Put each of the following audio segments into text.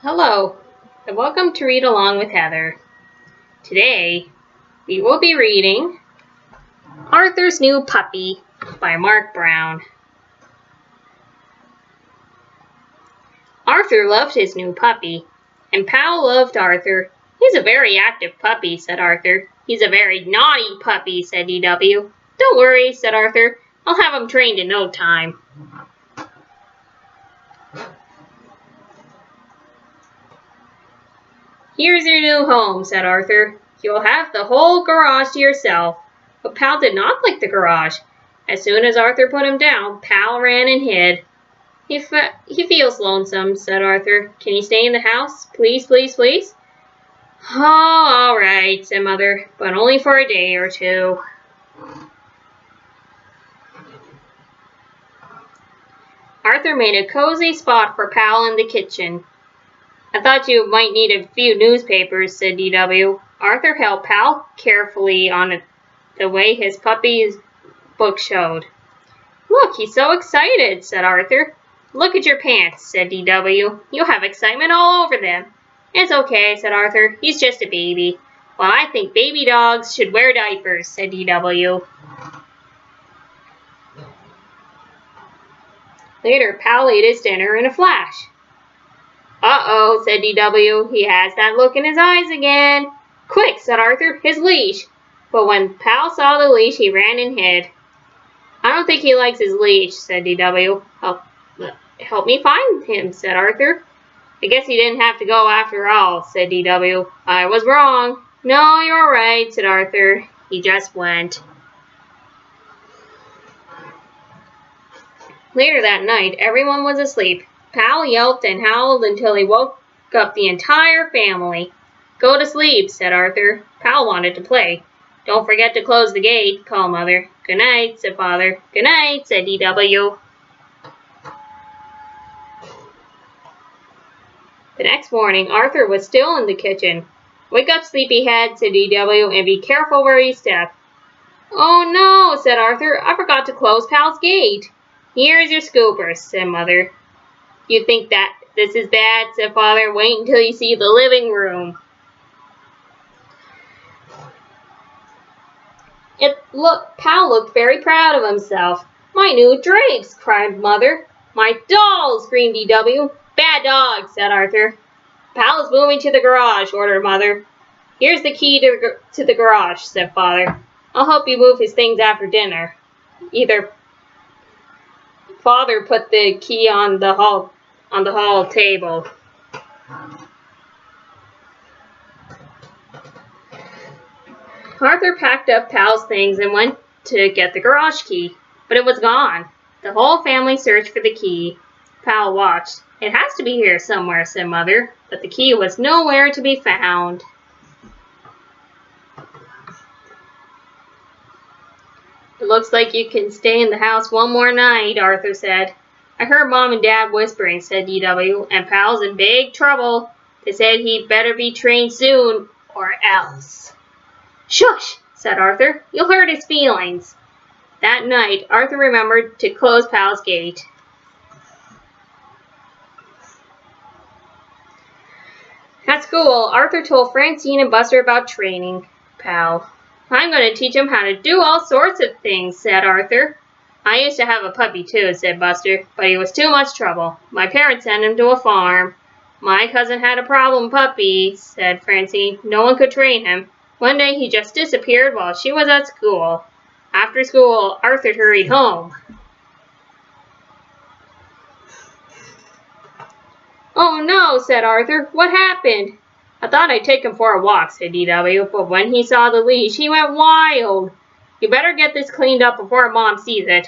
Hello, and welcome to Read Along with Heather. Today, we will be reading Arthur's New Puppy by Mark Brown. Arthur loved his new puppy, and Pal loved Arthur. He's a very active puppy, said Arthur. He's a very naughty puppy, said DW. Don't worry, said Arthur. I'll have him trained in no time. Here's your new home, said Arthur. You'll have the whole garage to yourself. But Pal did not like the garage. As soon as Arthur put him down, Pal ran and hid. He feels lonesome, said Arthur. Can he stay in the house? Please, please, please? Oh, all right, said Mother, but only for a day or two. Arthur made a cozy spot for Pal in the kitchen. I thought you might need a few newspapers, said DW. Arthur held Pal carefully on it, the way his puppy's book showed. Look, he's so excited, said Arthur. Look at your pants, said DW. You have excitement all over them. It's okay, said Arthur. He's just a baby. Well, I think baby dogs should wear diapers, said DW. Later, Pal ate his dinner in a flash. Uh-oh, said DW. He has that look in his eyes again. Quick, said Arthur, his leash. But when Pal saw the leash, he ran and hid. I don't think he likes his leash, said DW. Help me find him, said Arthur. I guess he didn't have to go after all, said DW. I was wrong. No, you're right, said Arthur. He just went. Later that night, everyone was asleep. Pal yelped and howled until he woke up the entire family. Go to sleep, said Arthur. Pal wanted to play. Don't forget to close the gate, called Mother. Good night, said Father. Good night, said DW. The next morning, Arthur was still in the kitchen. Wake up, sleepyhead, said DW, and be careful where you step. Oh no, said Arthur. I forgot to close Pal's gate. Here's your scooper, said Mother. You think that this is bad, said Father. Wait until you see the living room. Pal looked very proud of himself. My new drapes, cried Mother. My dolls, screamed DW. Bad dog, said Arthur. Pal is moving to the garage, ordered Mother. Here's the key to the garage, said Father. I'll help you move his things after dinner. Father put the key on the hall table. Arthur packed up Pal's things and went to get the garage key, but it was gone. The whole family searched for the key. Pal watched. It has to be here somewhere, said Mother, but the key was nowhere to be found. It looks like you can stay in the house one more night, Arthur said. I heard Mom and Dad whispering, said DW, and Pal's in big trouble. They said he'd better be trained soon, or else. Shush, said Arthur. You'll hurt his feelings. That night, Arthur remembered to close Pal's gate. At school, Arthur told Francine and Buster about training Pal. I'm going to teach him how to do all sorts of things, said Arthur. I used to have a puppy too, said Buster, but he was too much trouble. My parents sent him to a farm. My cousin had a problem puppy, said Francine. No one could train him. One day he just disappeared while she was at school. After school, Arthur hurried home. Oh no, said Arthur. What happened? I thought I'd take him for a walk, said DW, but when he saw the leash, he went wild. You better get this cleaned up before Mom sees it.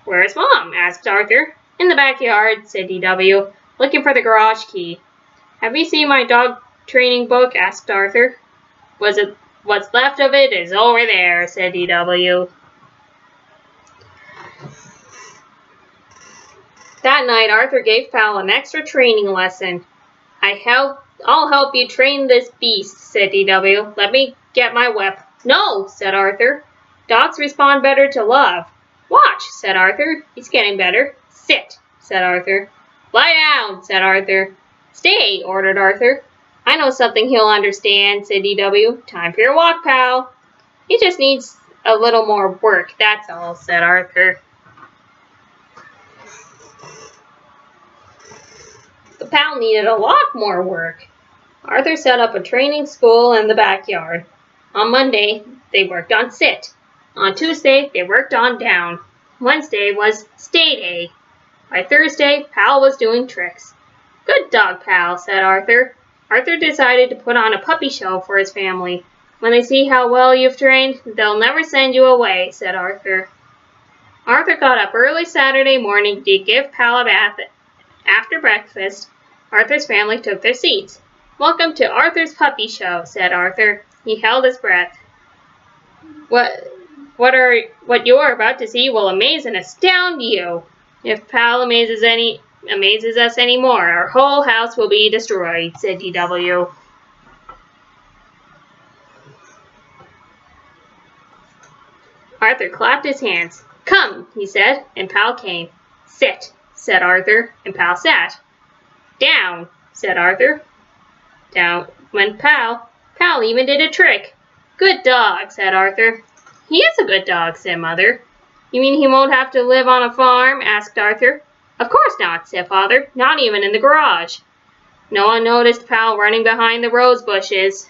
Where's Mom? Asked Arthur. In the backyard, said DW, looking for the garage key. Have you seen my dog training book? Asked Arthur. What's left of it is over there, said DW. That night, Arthur gave Pal an extra training lesson. I'll help you train this beast, said DW. Let me get my whip. No, said Arthur. Dogs respond better to love. Watch, said Arthur. He's getting better. Sit, said Arthur. Lie down, said Arthur. Stay, ordered Arthur. I know something he'll understand, said DW. Time for your walk, pal. He just needs a little more work, that's all, said Arthur. The pal needed a lot more work. Arthur set up a training school in the backyard. On Monday, they worked on sit. On Tuesday, they worked on down. Wednesday was stay day. By Thursday, Pal was doing tricks. Good dog, Pal, said Arthur. Arthur decided to put on a puppy show for his family. When they see how well you've trained, they'll never send you away, said Arthur. Arthur got up early Saturday morning to give Pal a bath. After breakfast, Arthur's family took their seats. Welcome to Arthur's puppy show, said Arthur. He held his breath. What you are about to see will amaze and astound you. If Pal amazes us any more, our whole house will be destroyed, said DW. Arthur clapped his hands. Come, he said, and Pal came. Sit, said Arthur, and Pal sat. Down, said Arthur. Down went Pal. Pal even did a trick. Good dog, said Arthur. He is a good dog, said Mother. You mean he won't have to live on a farm? Asked Arthur. Of course not, said Father. Not even in the garage. No one noticed Pal running behind the rose bushes.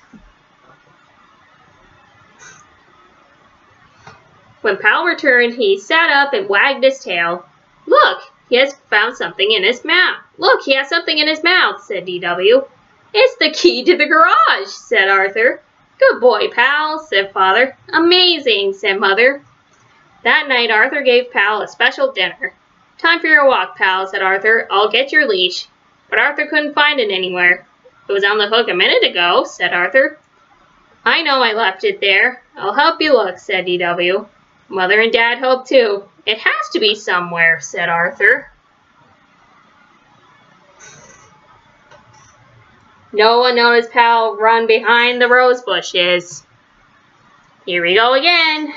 When Pal returned, he sat up and wagged his tail. Look, he has found something in his mouth. Look, he has something in his mouth, said DW. It's the key to the garage, said Arthur. Good boy, Pal, said Father. Amazing, said Mother. That night, Arthur gave Pal a special dinner. Time for your walk, Pal, said Arthur. I'll get your leash. But Arthur couldn't find it anywhere. It was on the hook a minute ago, said Arthur. I know I left it there. I'll help you look, said DW. Mother and Dad hope too. It has to be somewhere, said Arthur. No one noticed Pal run behind the rose bushes. Here we go again.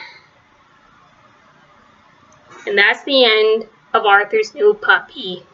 And that's the end of Arthur's new puppy.